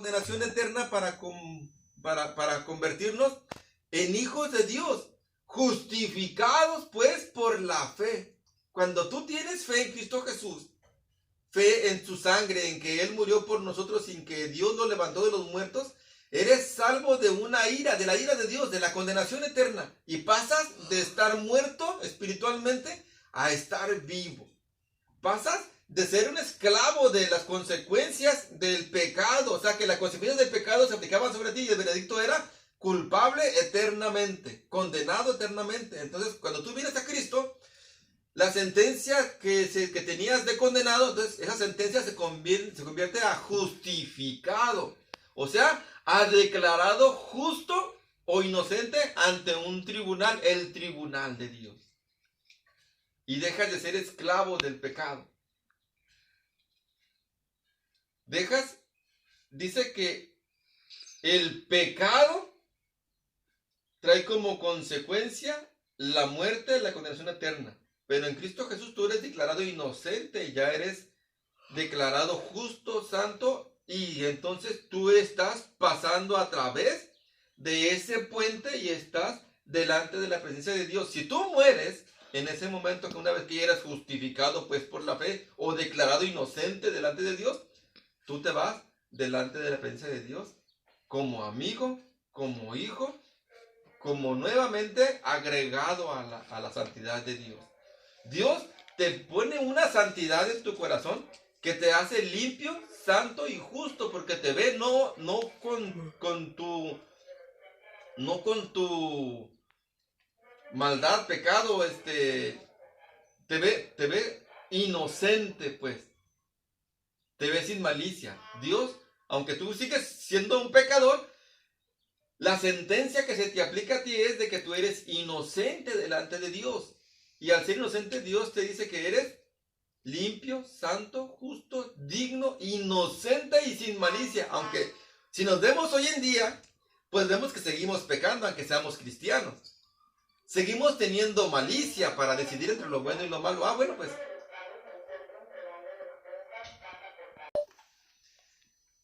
condenación eterna para convertirnos en hijos de Dios, justificados pues por la fe. Cuando tú tienes fe en Cristo Jesús, fe en su sangre, en que Él murió por nosotros, sin que Dios lo levantó de los muertos, eres salvo de una ira, de la ira de Dios, de la condenación eterna, y pasas de estar muerto espiritualmente a estar vivo. Pasas de ser un esclavo de las consecuencias del pecado, o sea que las consecuencias del pecado se aplicaban sobre ti y el veredicto era culpable eternamente, condenado eternamente. Entonces, cuando tú vienes a Cristo, la sentencia que tenías de condenado, entonces esa sentencia se convierte a justificado, o sea, a declarado justo o inocente ante un tribunal, el tribunal de Dios. Y dejas de ser esclavo del pecado. Dice que el pecado trae como consecuencia la muerte, la condenación eterna. Pero en Cristo Jesús tú eres declarado inocente, ya eres declarado justo, santo, y entonces tú estás pasando a través de ese puente y estás delante de la presencia de Dios. Si tú mueres en ese momento, que una vez que ya eres justificado pues por la fe o declarado inocente delante de Dios, tú te vas delante de la presencia de Dios como amigo, como hijo, como nuevamente agregado a la santidad de Dios. Dios te pone una santidad en tu corazón que te hace limpio, santo y justo, porque te ve no con tu maldad, pecado, te ve inocente, pues. Te ve sin malicia. Dios, aunque tú sigues siendo un pecador, la sentencia que se te aplica a ti es de que tú eres inocente delante de Dios. Y al ser inocente, Dios te dice que eres limpio, santo, justo, digno, inocente y sin malicia. Aunque si nos vemos hoy en día, pues vemos que seguimos pecando, aunque seamos cristianos. Seguimos teniendo malicia para decidir entre lo bueno y lo malo. Bueno, pues.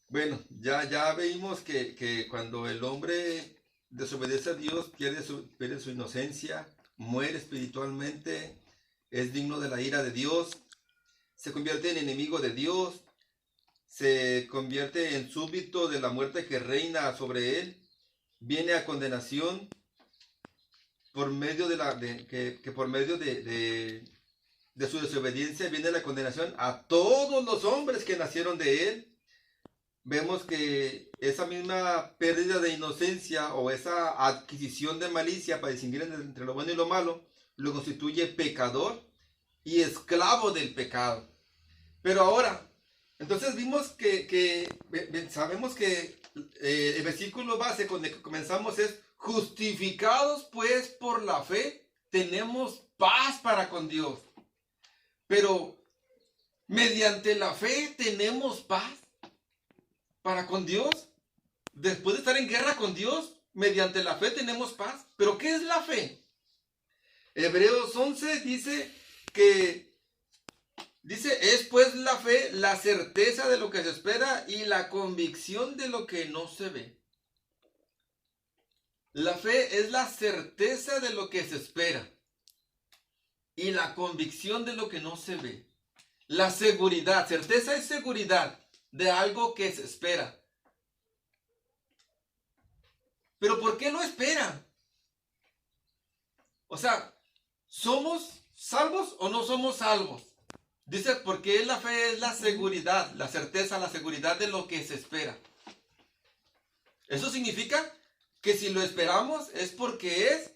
Bueno, ya vimos que cuando el hombre desobedece a Dios, pierde su inocencia, muere espiritualmente, es digno de la ira de Dios, se convierte en enemigo de Dios, se convierte en súbdito de la muerte que reina sobre él, viene a condenación por medio de su desobediencia viene la condenación a todos los hombres que nacieron de él. Vemos que esa misma pérdida de inocencia o esa adquisición de malicia para distinguir entre lo bueno y lo malo lo constituye pecador y esclavo del pecado. Pero ahora, entonces vimos sabemos que el versículo base con el que comenzamos es: justificados pues por la fe, tenemos paz para con Dios. Pero mediante la fe tenemos paz para con Dios. Después de estar en guerra con Dios, mediante la fe tenemos paz. ¿Pero qué es la fe? Hebreos 11 es pues la fe, la certeza de lo que se espera y la convicción de lo que no se ve. La fe es la certeza de lo que se espera y la convicción de lo que no se ve. La seguridad, certeza es seguridad de algo que se espera. ¿Pero por qué lo espera? O sea, ¿somos salvos o no somos salvos? Dice, porque la fe es la seguridad, la certeza, la seguridad de lo que se espera. Eso significa que si lo esperamos es porque es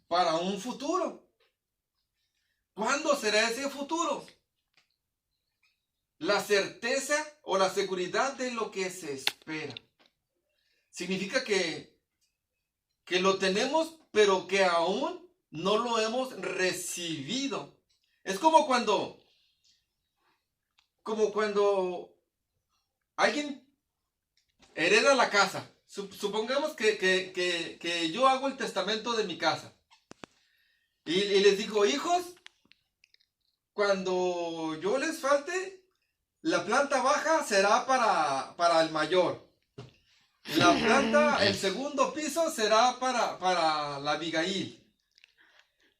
para un futuro. ¿Cuándo será ese futuro? La certeza o la seguridad de lo que se espera. Significa que lo tenemos, pero que aún no lo hemos recibido. Es como cuando alguien hereda la casa. Supongamos que yo hago el testamento de mi casa. Y les digo: hijos, cuando yo les falte, La planta baja será para el mayor. La planta, el segundo piso será para la Abigail.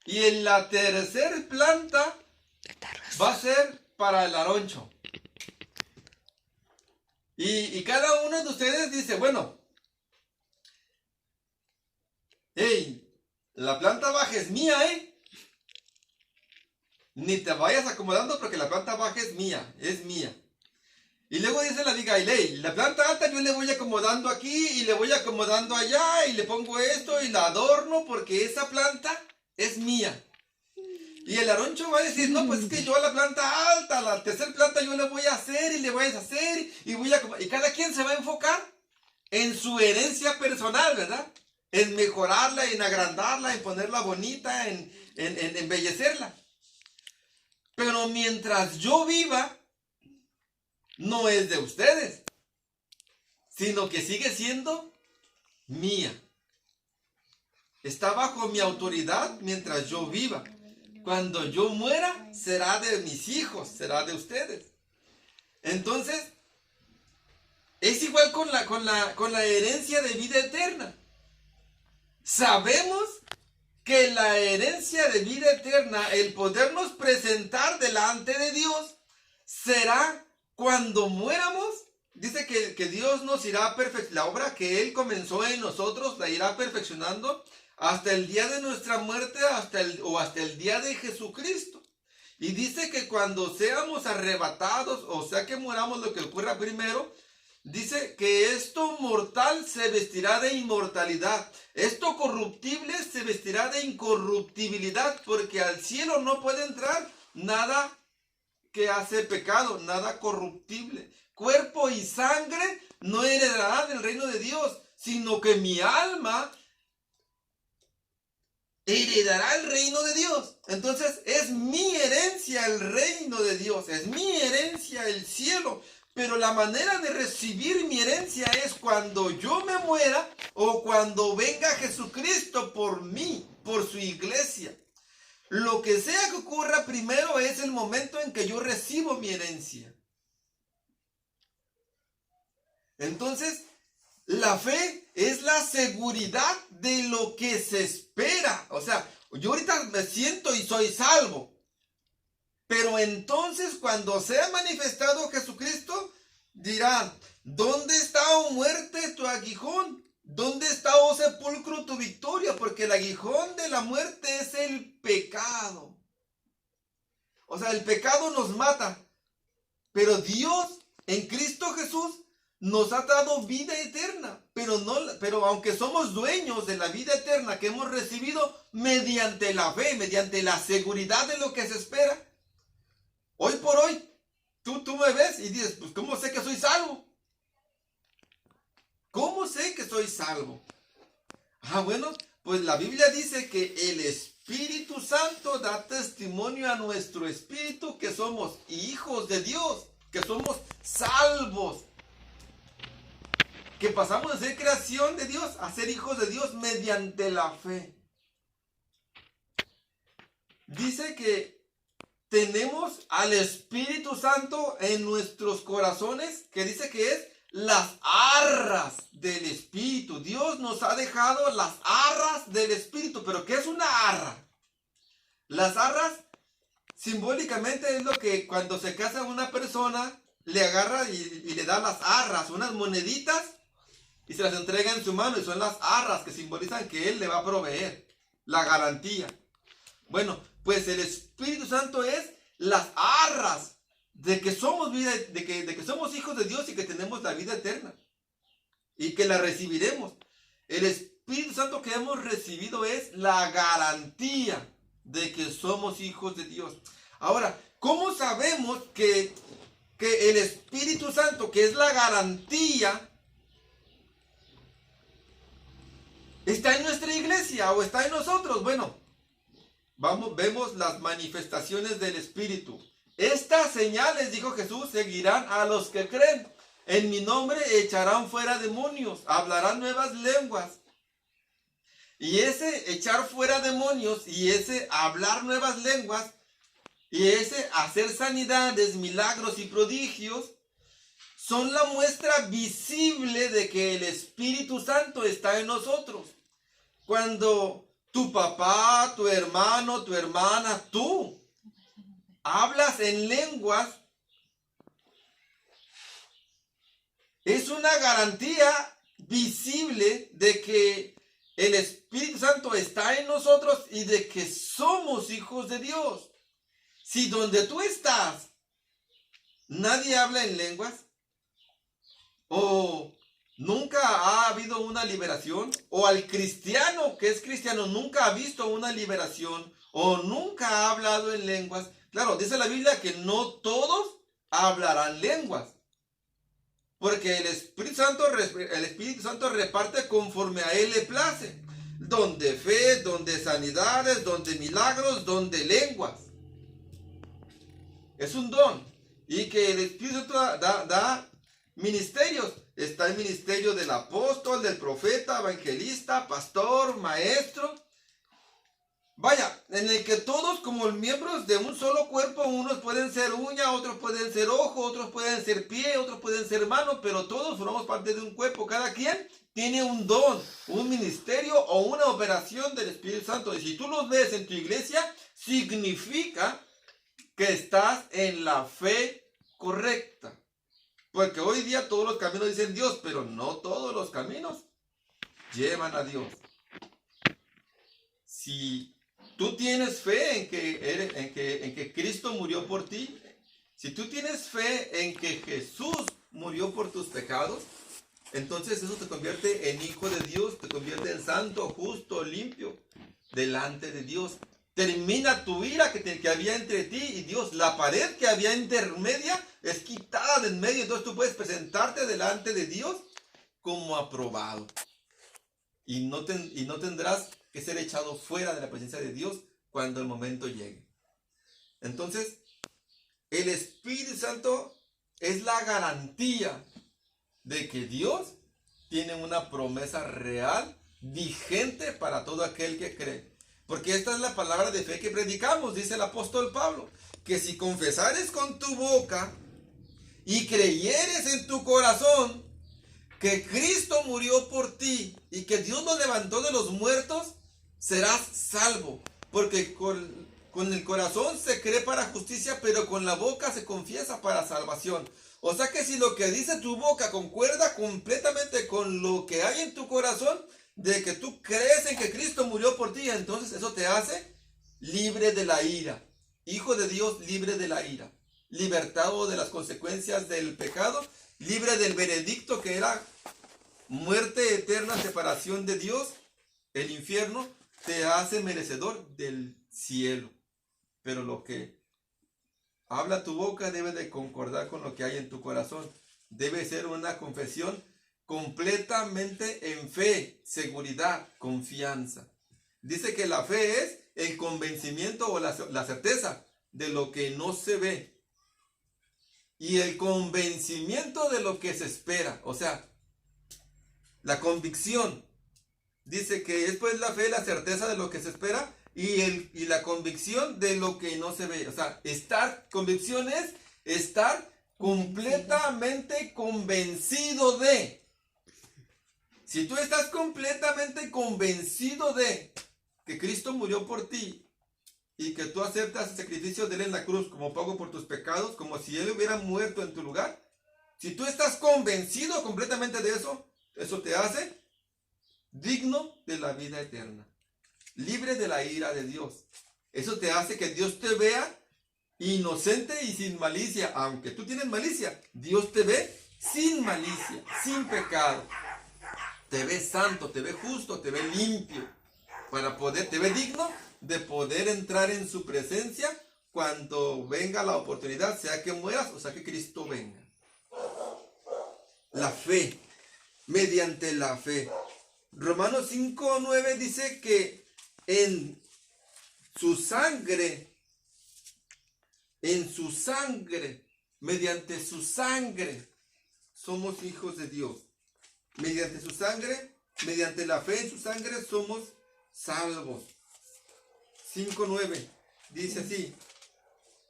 Y en la tercera planta va a ser para el Aroncho. Y cada uno de ustedes dice, bueno, hey, la planta baja es mía, Ni te vayas acomodando porque la planta baja es mía. Y luego dice la Abigail, hey, la planta alta yo le voy acomodando aquí y le voy acomodando allá y le pongo esto y la adorno porque esa planta es mía. Y el Aroncho va a decir, no, pues es que yo a la planta alta, a la tercera planta yo le voy a hacer y le voy a deshacer y cada quien se va a enfocar en su herencia personal, ¿verdad? En mejorarla, en agrandarla, en ponerla bonita, en embellecerla. Pero mientras yo viva, no es de ustedes, sino que sigue siendo mía. Está bajo mi autoridad mientras yo viva. Cuando yo muera, será de mis hijos, será de ustedes. Entonces, es igual con la herencia de vida eterna. Sabemos que la herencia de vida eterna, el podernos presentar delante de Dios, será cuando muéramos. Dice que Dios nos irá perfeccionando. La obra que Él comenzó en nosotros la irá perfeccionando hasta el día de nuestra muerte hasta el día de Jesucristo. Y dice que cuando seamos arrebatados, o sea que muramos, lo que ocurra primero, dice que esto mortal se vestirá de inmortalidad. Esto corruptible se vestirá de incorruptibilidad, porque al cielo no puede entrar nada que hace pecado, nada corruptible. Cuerpo y sangre no heredarán el reino de Dios, sino que mi alma heredará el reino de Dios. Entonces es mi herencia el reino de Dios, es mi herencia el cielo. Pero la manera de recibir mi herencia es cuando yo me muera o cuando venga Jesucristo por mí, por su iglesia. Lo que sea que ocurra primero es el momento en que yo recibo mi herencia. Entonces, la fe es la seguridad de lo que se espera. O sea, yo ahorita me siento y soy salvo. Pero entonces cuando sea manifestado Jesucristo, dirán, ¿dónde está, oh muerte, tu aguijón? ¿Dónde está, oh sepulcro, tu victoria? Porque el aguijón de la muerte es el pecado. O sea, el pecado nos mata. Pero Dios, en Cristo Jesús, nos ha dado vida eterna. Pero aunque somos dueños de la vida eterna que hemos recibido mediante la fe, mediante la seguridad de lo que se espera, hoy por hoy, tú me ves y dices, pues ¿cómo sé que soy salvo? ¿Cómo sé que soy salvo? Bueno, pues la Biblia dice que el Espíritu Santo da testimonio a nuestro espíritu que somos hijos de Dios, que somos salvos, que pasamos de ser creación de Dios a ser hijos de Dios mediante la fe. Dice que tenemos al Espíritu Santo en nuestros corazones, que dice que es las arras del Espíritu. Dios nos ha dejado las arras del Espíritu. ¿Pero qué es una arra? Las arras simbólicamente es lo que cuando se casa una persona le agarra y le da las arras, unas moneditas, y se las entrega en su mano, y son las arras que simbolizan que Él le va a proveer la garantía. Bueno, pues el Espíritu Santo es las arras de que somos vida, de que somos hijos de Dios y que tenemos la vida eterna y que la recibiremos. El Espíritu Santo que hemos recibido es la garantía de que somos hijos de Dios. Ahora, ¿cómo sabemos que el Espíritu Santo, que es la garantía, está en nuestra iglesia o está en nosotros? Bueno, vemos las manifestaciones del Espíritu. Estas señales, dijo Jesús, seguirán a los que creen. En mi nombre echarán fuera demonios, hablarán nuevas lenguas. Y ese echar fuera demonios y ese hablar nuevas lenguas Y ese hacer sanidades, milagros y prodigios son la muestra visible de que el Espíritu Santo está en nosotros. Cuando tu papá, tu hermano, tu hermana, tú hablas en lenguas, es una garantía visible de que el Espíritu Santo está en nosotros y de que somos hijos de Dios. Si donde tú estás nadie habla en lenguas, o nunca ha habido una liberación, o al cristiano que es cristiano nunca ha visto una liberación, o nunca ha hablado en lenguas. Claro, dice la Biblia que no todos hablarán lenguas, porque el Espíritu Santo reparte conforme a Él le place, donde fe, donde sanidades, donde milagros, donde lenguas. Es un don, y que el Espíritu Santo da ministerios. Está el ministerio del apóstol, del profeta, evangelista, pastor, maestro. Vaya, en el que todos como miembros de un solo cuerpo, unos pueden ser uña, otros pueden ser ojo, otros pueden ser pie, otros pueden ser mano, pero todos formamos parte de un cuerpo. Cada quien tiene un don, un ministerio o una operación del Espíritu Santo. Y si tú los ves en tu iglesia, significa que estás en la fe correcta. Porque hoy día todos los caminos dicen Dios, pero no todos los caminos llevan a Dios. Si tú tienes fe en que Cristo murió por ti, si tú tienes fe en que Jesús murió por tus pecados, entonces eso te convierte en hijo de Dios, te convierte en santo, justo, limpio, delante de Dios. Termina tu ira que había entre ti y Dios. La pared que había intermedia es quitada de en medio. Entonces tú puedes presentarte delante de Dios como aprobado. Y no tendrás que ser echado fuera de la presencia de Dios cuando el momento llegue. Entonces, el Espíritu Santo es la garantía de que Dios tiene una promesa real, vigente para todo aquel que cree. Porque esta es la palabra de fe que predicamos, dice el apóstol Pablo, que si confesares con tu boca y creyeres en tu corazón que Cristo murió por ti y que Dios lo levantó de los muertos, serás salvo. Porque con el corazón se cree para justicia, pero con la boca se confiesa para salvación. O sea que si lo que dice tu boca concuerda completamente con lo que hay en tu corazón, de que tú crees en que Cristo murió por ti, entonces eso te hace libre de la ira. Hijo de Dios, libre de la ira. Libertado de las consecuencias del pecado, libre del veredicto que era muerte eterna, separación de Dios, el infierno, te hace merecedor del cielo. Pero lo que habla tu boca debe de concordar con lo que hay en tu corazón. Debe ser una confesión completamente en fe, seguridad, confianza. Dice que la fe es el convencimiento o la certeza de lo que no se ve y el convencimiento de lo que se espera. O sea, la convicción. Dice que es pues la fe, la certeza de lo que se espera y la convicción de lo que no se ve. O sea, convicción es estar completamente convencido de. Si tú estás completamente convencido de que Cristo murió por ti y que tú aceptas el sacrificio de Él en la cruz como pago por tus pecados, como si Él hubiera muerto en tu lugar, si tú estás convencido completamente de eso, eso te hace digno de la vida eterna, libre de la ira de Dios. Eso te hace que Dios te vea inocente y sin malicia. Aunque tú tienes malicia, Dios te ve sin malicia, sin pecado. Te ve santo, te ve justo, te ve limpio, te ve digno de poder entrar en su presencia cuando venga la oportunidad, sea que mueras o sea que Cristo venga. La fe, mediante la fe. Romanos 5:9 dice que en su sangre, mediante su sangre, somos hijos de Dios. Mediante su sangre, mediante la fe en su sangre, somos salvos. 5:9 dice así: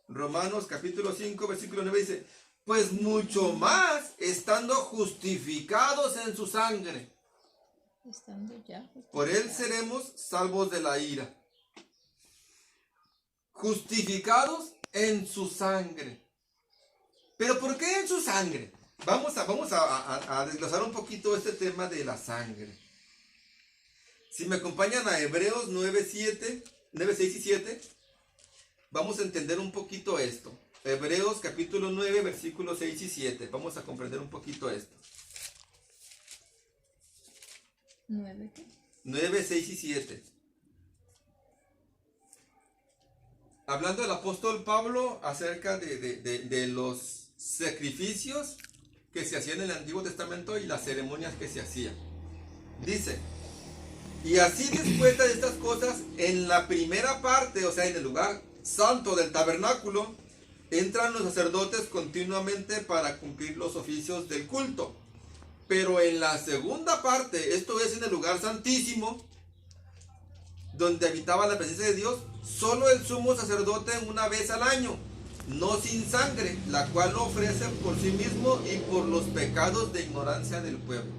Romanos capítulo 5, versículo 9 dice, pues mucho más estando justificados en su sangre, por él seremos salvos de la ira. Justificados en su sangre. ¿Pero por qué en su sangre? Vamos a desglosar un poquito este tema de la sangre. Si me acompañan a Hebreos 9, 6 y 7, vamos a entender un poquito esto. Hebreos capítulo 9, versículos 6 y 7. Vamos a comprender un poquito esto. 9, ¿qué? 9, 6 y 7. Hablando el apóstol Pablo acerca de los sacrificios que se hacían en el Antiguo Testamento y las ceremonias que se hacían. Dice, y así después de estas cosas, en la primera parte, o sea, en el lugar santo del tabernáculo, entran los sacerdotes continuamente para cumplir los oficios del culto. Pero en la segunda parte, esto es en el lugar santísimo, donde habitaba la presencia de Dios, solo el sumo sacerdote una vez al año, no sin sangre, la cual lo ofrece por sí mismo y por los pecados de ignorancia del pueblo.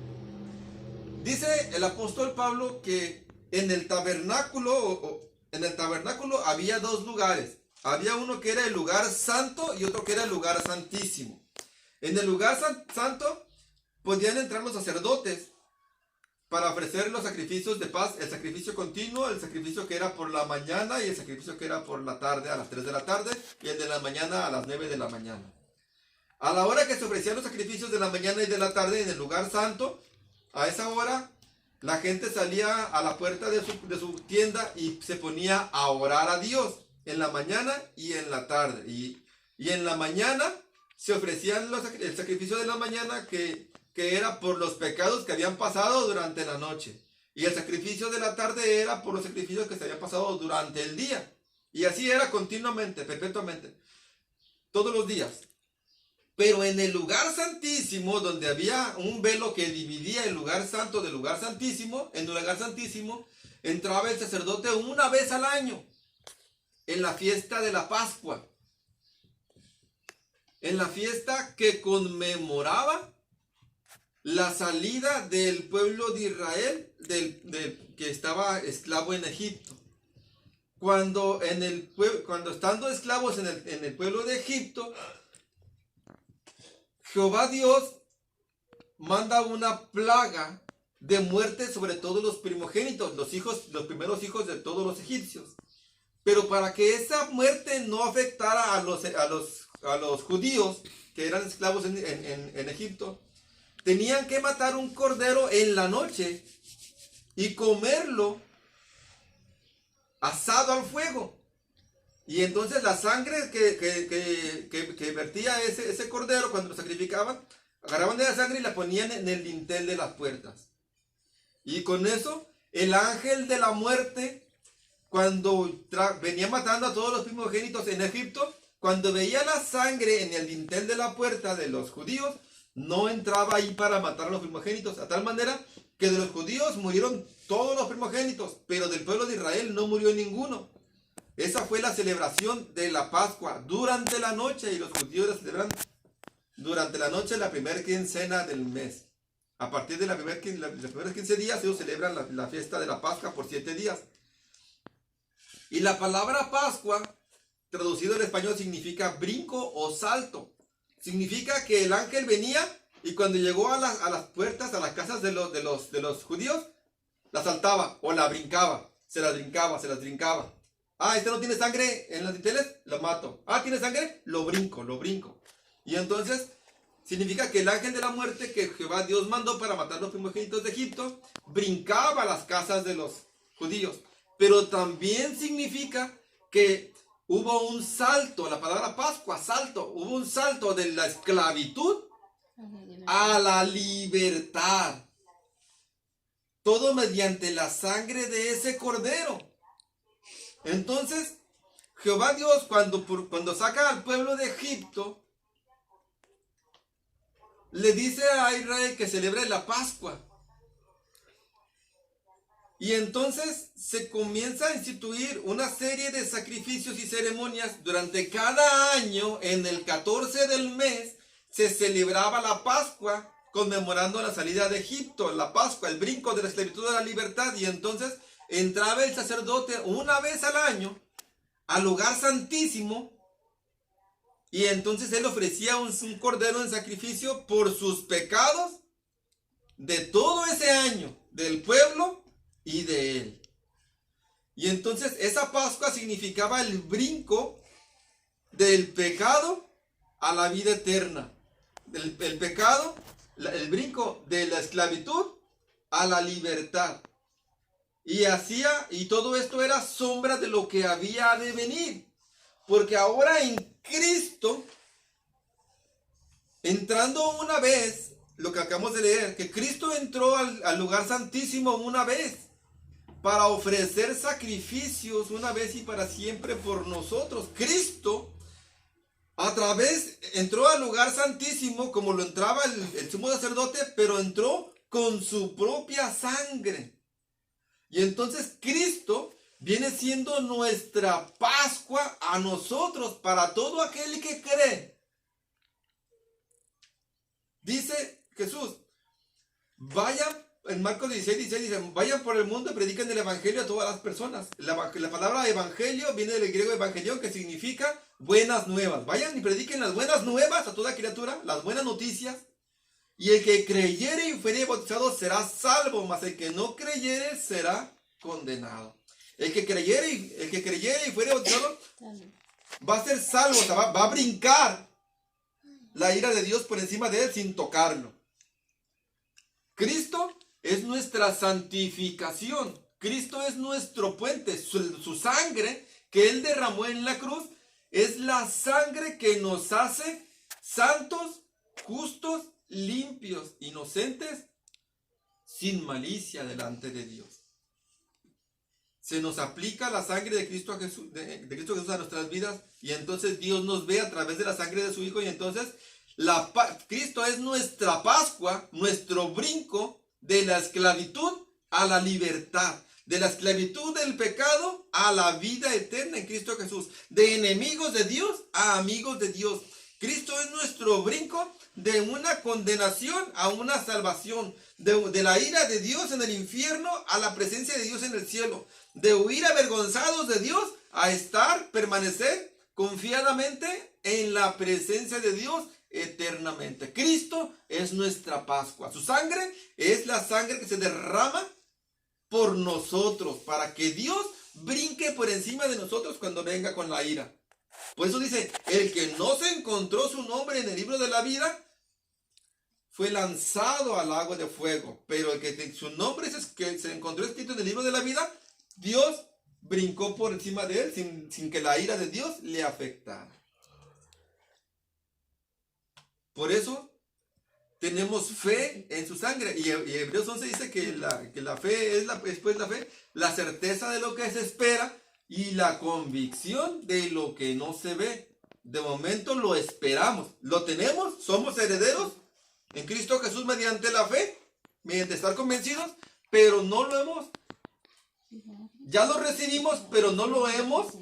Dice el apóstol Pablo que en el tabernáculo había dos lugares. Había uno que era el lugar santo y otro que era el lugar santísimo. En el lugar santo podían entrar los sacerdotes para ofrecer los sacrificios de paz, el sacrificio continuo, el sacrificio que era por la mañana y el sacrificio que era por la tarde a las 3 de la tarde y el de la mañana a las 9 de la mañana. A la hora que se ofrecían los sacrificios de la mañana y de la tarde en el lugar santo, a esa hora la gente salía a la puerta de su tienda y se ponía a orar a Dios en la mañana y en la tarde. Y en la mañana se ofrecían el sacrificio de la mañana que era por los pecados que habían pasado durante la noche. Y el sacrificio de la tarde era por los sacrificios que se habían pasado durante el día. Y así era continuamente, perpetuamente, todos los días. Pero en el lugar santísimo, donde había un velo que dividía el lugar santo del lugar santísimo, en el lugar santísimo entraba el sacerdote una vez al año, en la fiesta de la Pascua. En la fiesta que conmemoraba la salida del pueblo de Israel que estaba esclavo en Egipto. Cuando estando esclavos en el pueblo de Egipto, Jehová Dios manda una plaga de muerte sobre todos los primogénitos, los primeros hijos de todos los egipcios. Pero para que esa muerte no afectara a los judíos que eran esclavos en Egipto, tenían que matar un cordero en la noche y comerlo asado al fuego. Y entonces la sangre que vertía ese cordero cuando lo sacrificaban, agarraban de la sangre y la ponían en el dintel de las puertas. Y con eso, el ángel de la muerte, cuando venía matando a todos los primogénitos en Egipto, cuando veía la sangre en el dintel de la puerta de los judíos, no entraba ahí para matar a los primogénitos, a tal manera que de los judíos murieron todos los primogénitos, pero del pueblo de Israel no murió ninguno. Esa fue la celebración de la Pascua durante la noche, y los judíos la celebran durante la noche, la primera quincena del mes. A partir de los primeros 15 días ellos celebran la fiesta de la Pascua por 7 días. Y la palabra Pascua, traducido al español, significa brinco o salto. Significa que el ángel venía y cuando llegó a las puertas, a las casas de los judíos, la saltaba o la brincaba, se las brincaba. Ah, este no tiene sangre en los dinteles, lo mato. Ah, tiene sangre, lo brinco. Y entonces significa que el ángel de la muerte que Jehová Dios mandó para matar los primogénitos de Egipto, brincaba las casas de los judíos. Pero también significa que hubo un salto, la palabra Pascua, salto, hubo un salto de la esclavitud a la libertad. Todo mediante la sangre de ese cordero. Entonces, Jehová Dios, cuando saca al pueblo de Egipto, le dice a Israel que celebre la Pascua. Y entonces se comienza a instituir una serie de sacrificios y ceremonias. Durante cada año, en el 14 del mes, se celebraba la Pascua, conmemorando la salida de Egipto, la Pascua, el brinco de la esclavitud a la libertad. Y entonces entraba el sacerdote una vez al año al lugar santísimo, y entonces él ofrecía un cordero en sacrificio por sus pecados de todo ese año, del pueblo y de él. Y entonces esa Pascua significaba el brinco del pecado a la vida eterna. El pecado, el brinco de la esclavitud a la libertad. Y todo esto era sombra de lo que había de venir. Porque ahora en Cristo, entrando una vez, lo que acabamos de leer, que Cristo entró al lugar santísimo una vez, para ofrecer sacrificios una vez y para siempre por nosotros. Cristo entró al lugar santísimo como lo entraba el sumo sacerdote, pero entró con su propia sangre. Y entonces Cristo viene siendo nuestra Pascua a nosotros, para todo aquel que cree. Dice Jesús, vayan, en Marcos 16 dice, vayan por el mundo y prediquen el evangelio a todas las personas. La palabra evangelio viene del griego evangelión, que significa buenas nuevas. Vayan y prediquen las buenas nuevas a toda criatura, las buenas noticias. Y el que creyere y fuere bautizado será salvo, mas el que no creyere será condenado. El que creyere y fuere bautizado va a ser salvo, o sea, va a brincar la ira de Dios por encima de él sin tocarlo. Cristo es nuestra santificación. Cristo es nuestro puente. Su sangre que él derramó en la cruz es la sangre que nos hace santos, justos, limpios, inocentes, sin malicia delante de Dios. Se nos aplica la sangre de Cristo Jesús, de Cristo Jesús a nuestras vidas, y entonces Dios nos ve a través de la sangre de su Hijo, y entonces Cristo es nuestra Pascua, nuestro brinco de la esclavitud a la libertad, de la esclavitud del pecado a la vida eterna en Cristo Jesús, de enemigos de Dios a amigos de Dios. Cristo es nuestro brinco de una condenación a una salvación, de la ira de Dios en el infierno a la presencia de Dios en el cielo, de huir avergonzados de Dios a permanecer confiadamente en la presencia de Dios eternamente. Cristo es nuestra Pascua. Su sangre es la sangre que se derrama por nosotros, para que Dios brinque por encima de nosotros cuando venga con la ira. Por eso dice, el que no se encontró su nombre en el libro de la vida fue lanzado al agua de fuego. Pero el que su nombre que se encontró escrito en el libro de la vida, Dios brincó por encima de él sin que la ira de Dios le afectara. Por eso tenemos fe en su sangre. Y Hebreos 11 dice que la fe es después la fe, la certeza de lo que se espera y la convicción de lo que no se ve. De momento lo esperamos, lo tenemos, somos herederos en Cristo Jesús mediante la fe, mediante estar convencidos, pero no lo hemos, ya lo recibimos, pero no hemos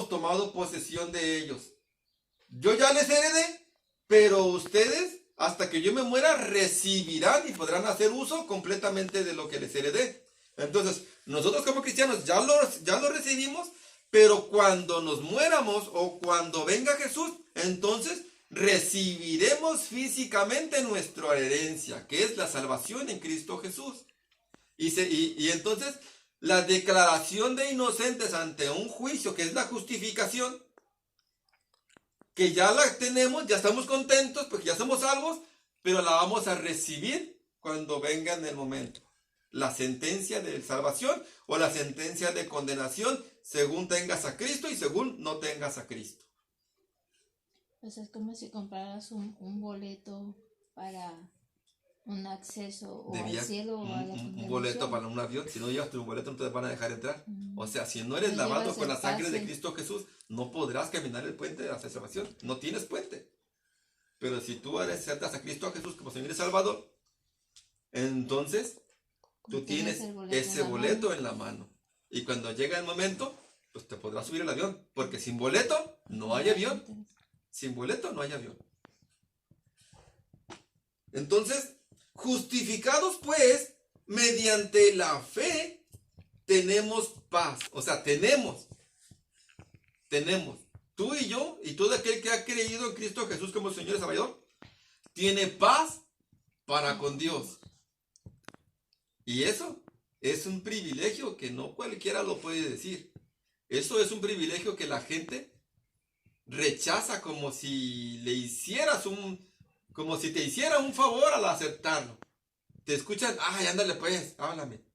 tomado posesión de ellos. Yo ya les heredé, pero ustedes, hasta que yo me muera, recibirán y podrán hacer uso completamente de lo que les heredé. Entonces, nosotros como cristianos ya lo recibimos, pero cuando nos muéramos o cuando venga Jesús, entonces recibiremos físicamente nuestra herencia, que es la salvación en Cristo Jesús. Y entonces la declaración de inocentes ante un juicio, que es la justificación, que ya la tenemos, ya estamos contentos porque ya somos salvos, pero la vamos a recibir cuando venga en el momento. La sentencia de salvación o la sentencia de condenación, según tengas a Cristo y según no tengas a Cristo. Pues es como si compraras un boleto para un acceso o al cielo o a la un boleto para un avión. Si no llevas tu boleto, no te van a dejar entrar. O sea, si no eres No lavado llevas con la el sangre de pase. Cristo Jesús, no podrás caminar el puente de la salvación. No tienes puente. Pero si tú aceptas a Cristo Jesús como Señor y Salvador, entonces tú tienes ese boleto en la mano. Y cuando llega el momento, pues te podrás subir al avión. Porque sin boleto no hay avión. Sin boleto no hay avión. Entonces, justificados pues, mediante la fe, tenemos paz. O sea, tenemos. Tú y yo, y todo aquel que ha creído en Cristo Jesús como Señor y Salvador, tiene paz para con Dios. Y eso es un privilegio que no cualquiera lo puede decir. Eso es un privilegio que la gente rechaza como si le hicieras como si te hiciera un favor al aceptarlo. Te escuchan, ay, ándale pues, háblame.